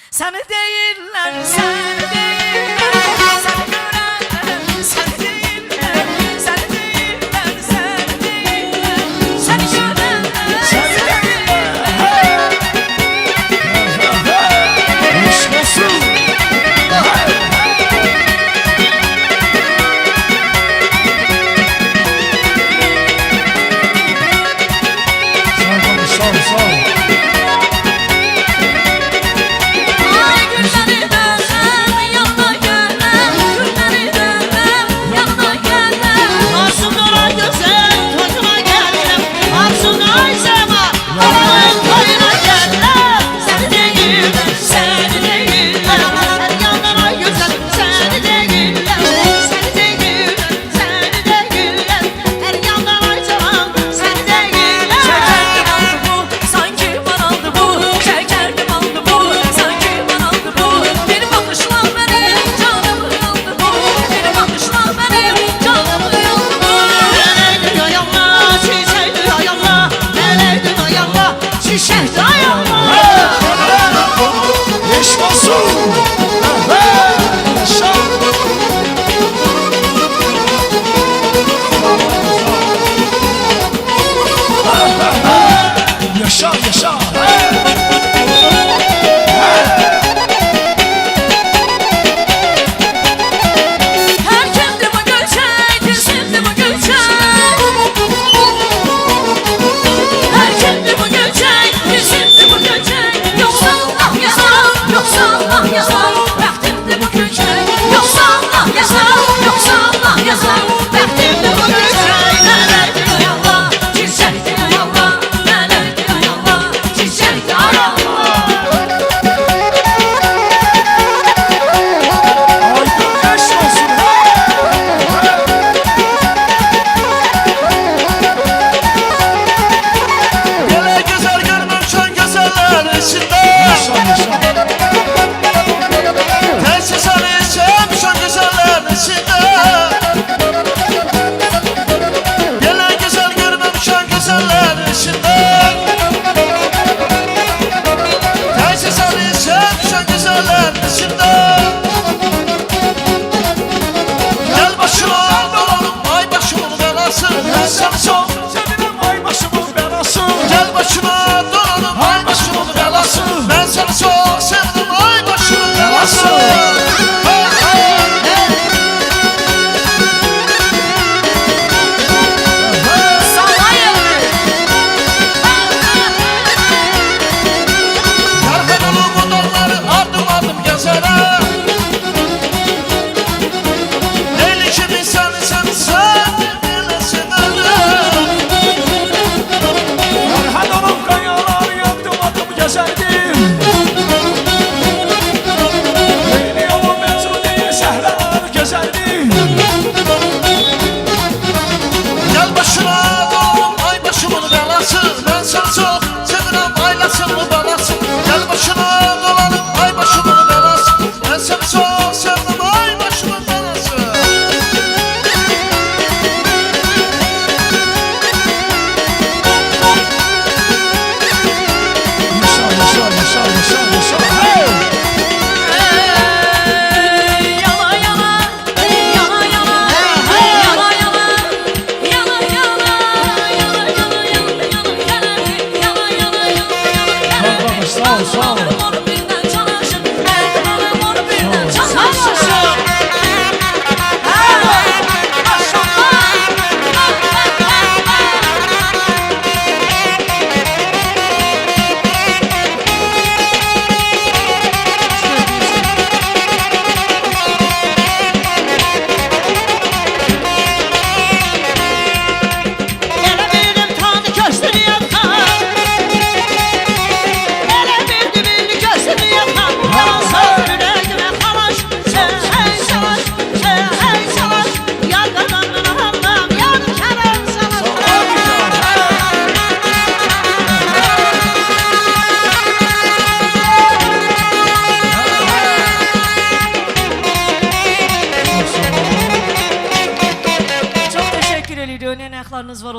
Səni deyirlər, səni deyirlər, səni görənlərəm, səni deyirlər, səni deyirlər, səni deyirlər, səni görənlərəm, səni deyirlər. Yaşasın. Sağ ol. Ay günləri dönəm, yanına gələm, günləri dönəm, yanına gələm. Arsınlara gözəl toyuna gəlirəm, Arsınlara sema aranın toyuna gəlirəm. Səni deyirlər, səni deyirlər, hər yanlara gözəl səni deyirlər, səni deyirlər, səni deyirlər, hər yanlara cavan səni deyirlər. Şekerdim aldı bu, sanki bana aldı bu. Şekerdim aldı bu, sanki bana aldı bu. Benim bakışlar benim canımı aldı bu. Benim bakışlar benim canımı aldı bu. Nələydi ayağına, çiçəkdi ayağına, nələydi ayağına, çiçəkdi ayağına. Yaşasın. Yaşa. Yaşa. Her kimdi bu gülçek, kimdi bu gülçek. Her kimdi bu gülçek, kimdi bu gülçek. Yoksa Allah yazar, yoksa Allah yazar. Bəxtimdi bu gülçek, yoksa Allah yazar, yoksa Allah yazar. Bəxtimdi bu gülçek, nələydi ay Allah, çiçəkdi ay Allah, nələydi ay Allah, çiçəkdi ay Allah. Aydın yaşasın. Belə gözəl görməmişəm gözəllərin içində. Yaşa. Təkcə səni sevmişəm gözəllərin içində. Belə gözəl görməmişəm gözəllərin içində. Təkcə səni sevmişəm gözəllərin içində. Gəl başıma dolanım ay başımın belası. Mən səni çox Sevinəm ay başımın belası. Gel başıma dolanım ay başımın belası. Ben seni çok sevdim ay başımın belası. Yarhan olup bu donları adım gezerem. Leyli kimi seni bilesin ölüm. Erhan olup kayalar adım gezerdim. Leyli yolun mevzu değil səhralar gezerdim. Gel başıma dolanım ay başımın belası. Ben seni çok sevirəm ailəsin balası. Gel başıma dolanım ay başımın belası. Ben seni çok sevdim ay başımın belası. Yaşa. Hey! Yana yana, yana yana, yana yana, yana yana, yana yana, yana yana, Sağ ol. onu birden çanaşır, onu birden çanaşır. Elə bildim tanı köstünü yatan, elə bildim köstünü yatan. Yalan söylür ürəyimə xalaş, hey salaş, hey salaş. Yar qazandın Allah'ım, yar kərəm salaş. Çok teşekkür ediyorum. Ne ayaklarınız var.